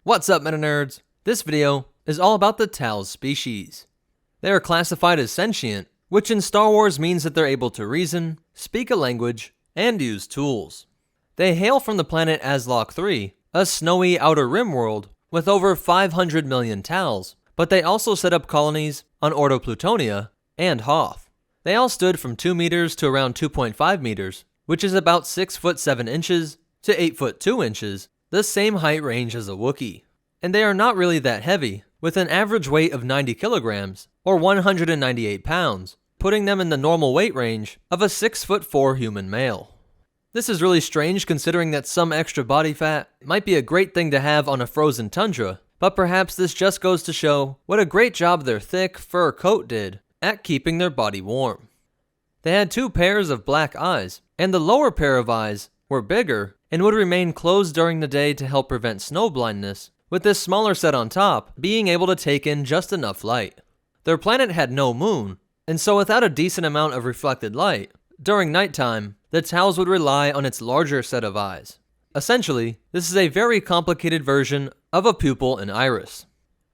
What's up, meta nerds? This video is all about the Talz species. They are classified as sentient, which in Star Wars means that they're able to reason, speak a language, and use tools. They hail from the planet Azloc III, a snowy outer rim world with over 500 million Talz, but they also set up colonies on Orto Plutonia and Hoth. They all stood from 2 meters to around 2.5 meters, which is about 6 foot 7 inches to 8 foot 2 inches, the same height range as a Wookiee. And they are not really that heavy, with an average weight of 90 kilograms, or 198 pounds, putting them in the normal weight range of a 6'4" human male. This is really strange considering that some extra body fat might be a great thing to have on a frozen tundra, but perhaps this just goes to show what a great job their thick fur coat did at keeping their body warm. They had 2 pairs of black eyes, and the lower pair of eyes were bigger and would remain closed during the day to help prevent snow blindness, with this smaller set on top being able to take in just enough light. Their planet had no moon, and so without a decent amount of reflected light, during nighttime, the Talz would rely on its larger set of eyes. Essentially, this is a very complicated version of a pupil and iris.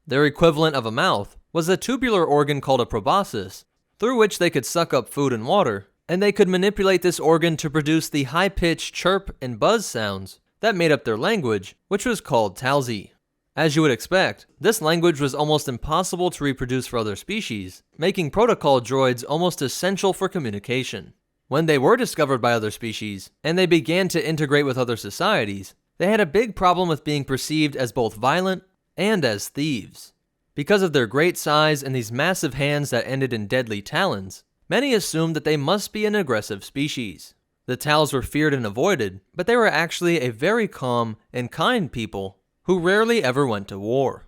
Their equivalent of a mouth was a tubular organ called a proboscis, through which they could suck up food and water, and they could manipulate this organ to produce the high-pitched chirp and buzz sounds that made up their language, which was called Talzi. As you would expect, this language was almost impossible to reproduce for other species, making protocol droids almost essential for communication. When they were discovered by other species, and they began to integrate with other societies, they had a big problem with being perceived as both violent and as thieves. Because of their great size and these massive hands that ended in deadly talons, many assumed that they must be an aggressive species. The Talz were feared and avoided, but they were actually a very calm and kind people who rarely ever went to war.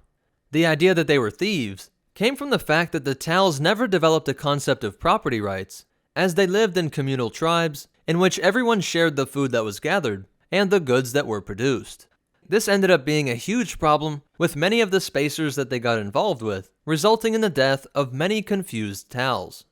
The idea that they were thieves came from the fact that the Talz never developed a concept of property rights, as they lived in communal tribes in which everyone shared the food that was gathered and the goods that were produced. This ended up being a huge problem with many of the spacers that they got involved with, resulting in the death of many confused Talz.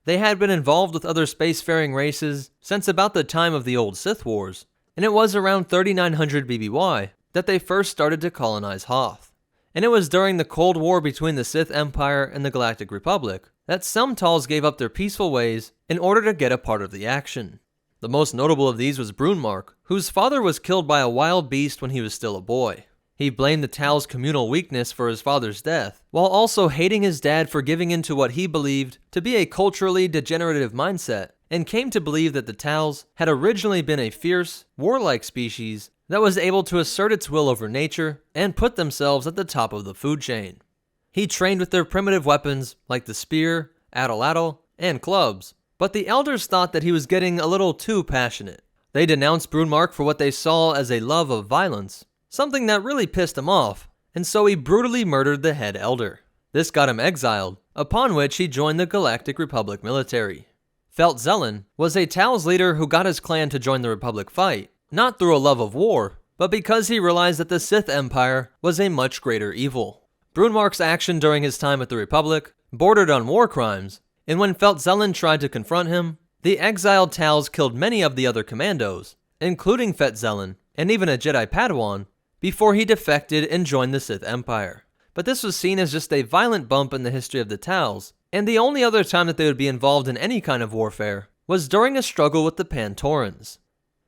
They had been involved with other spacefaring races since about the time of the old Sith Wars, and it was around 3900 BBY that they first started to colonize Hoth. And it was during the Cold War between the Sith Empire and the Galactic Republic that some Talz gave up their peaceful ways in order to get a part of the action. The most notable of these was Broonmark, whose father was killed by a wild beast when he was still a boy. He blamed the Talz communal weakness for his father's death, while also hating his dad for giving into what he believed to be a culturally degenerative mindset, and came to believe that the Talz had originally been a fierce, warlike species that was able to assert its will over nature and put themselves at the top of the food chain. He trained with their primitive weapons like the spear, atlatl, and clubs, but the elders thought that he was getting a little too passionate. They denounced Broonmark for what they saw as a love of violence, something that really pissed him off, and so he brutally murdered the head elder. This got him exiled, upon which he joined the Galactic Republic military. Feltzellan was a Talz leader who got his clan to join the Republic fight, not through a love of war, but because he realized that the Sith Empire was a much greater evil. Broonmark's action during his time at the Republic bordered on war crimes, and when Feltzellan tried to confront him, the exiled Talz killed many of the other commandos, including Feltzellan and even a Jedi Padawan, before he defected and joined the Sith Empire. But this was seen as just a violent bump in the history of the Talz, and the only other time that they would be involved in any kind of warfare was during a struggle with the Pantorans.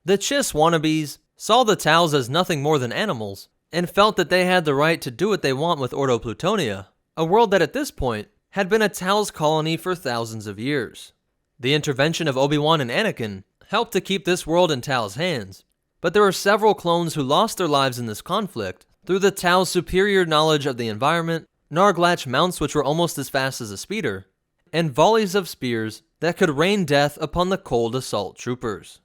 The Chiss wannabes saw the Talz as nothing more than animals, and felt that they had the right to do what they want with Orto Plutonia, a world that at this point had been a Talz colony for thousands of years. The intervention of Obi-Wan and Anakin helped to keep this world in Talz hands, but there were several clones who lost their lives in this conflict through the Talz superior knowledge of the environment, Narglatch mounts which were almost as fast as a speeder, and volleys of spears that could rain death upon the cold assault troopers.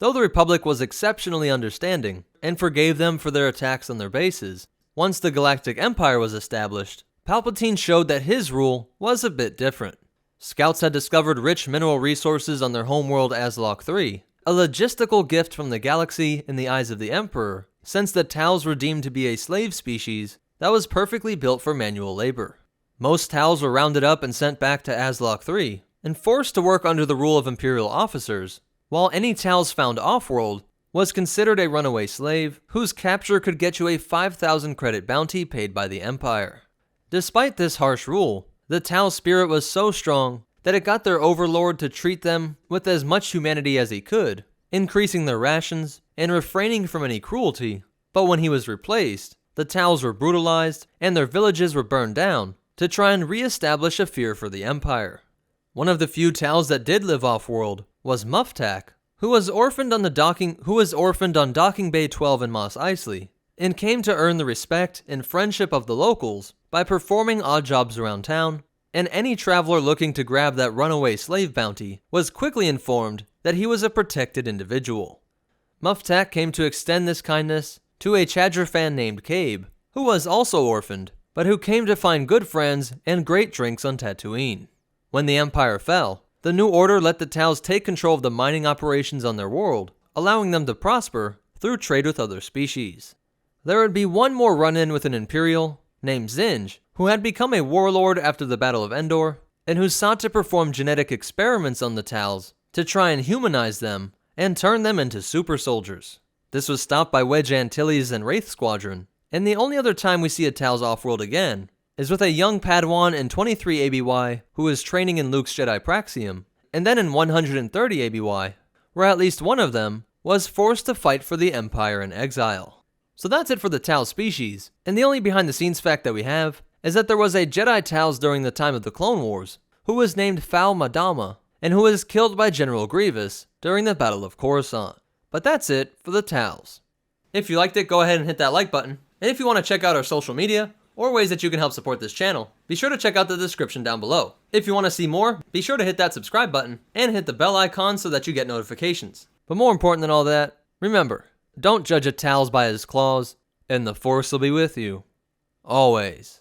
Though the Republic was exceptionally understanding and forgave them for their attacks on their bases, once the Galactic Empire was established, Palpatine showed that his rule was a bit different. Scouts had discovered rich mineral resources on their homeworld Azloc III, a logistical gift from the galaxy in the eyes of the Emperor, since the Talz were deemed to be a slave species that was perfectly built for manual labor. Most Talz were rounded up and sent back to Azloc III, and forced to work under the rule of Imperial officers, while any Talz found off-world was considered a runaway slave whose capture could get you a 5,000 credit bounty paid by the Empire. Despite this harsh rule, the Talz spirit was so strong that it got their overlord to treat them with as much humanity as he could, increasing their rations and refraining from any cruelty. But when he was replaced, the Talz were brutalized and their villages were burned down to try and re-establish a fear for the Empire. One of the few Talz that did live off-world was Muftak, who was orphaned on Docking Bay 12 in Mos Eisley, and came to earn the respect and friendship of the locals by performing odd jobs around town, and any traveler looking to grab that runaway slave bounty was quickly informed that he was a protected individual. Muftak came to extend this kindness to a Chadra fan named Cabe, who was also orphaned, but who came to find good friends and great drinks on Tatooine. When the Empire fell, the New Order let the Talz take control of the mining operations on their world, allowing them to prosper through trade with other species. There would be one more run-in with an Imperial named Zinj, who had become a warlord after the Battle of Endor, and who sought to perform genetic experiments on the Talz to try and humanize them and turn them into super soldiers. This was stopped by Wedge Antilles and Wraith Squadron, and the only other time we see a Talz off-world again is with a young Padawan in 23 ABY who is training in Luke's Jedi Praxium, and then in 130 ABY, where at least one of them was forced to fight for the Empire in exile. So that's it for the Talz species, and the only behind-the-scenes fact that we have is that there was a Jedi Talz during the time of the Clone Wars, who was named Moudama, and who was killed by General Grievous during the Battle of Coruscant. But that's it for the Talz. If you liked it, go ahead and hit that like button, and if you want to check out our social media, or ways that you can help support this channel, be sure to check out the description down below. If you want to see more, be sure to hit that subscribe button and hit the bell icon so that you get notifications. But more important than all that, remember, don't judge a Talz by his claws, and the Force will be with you, always.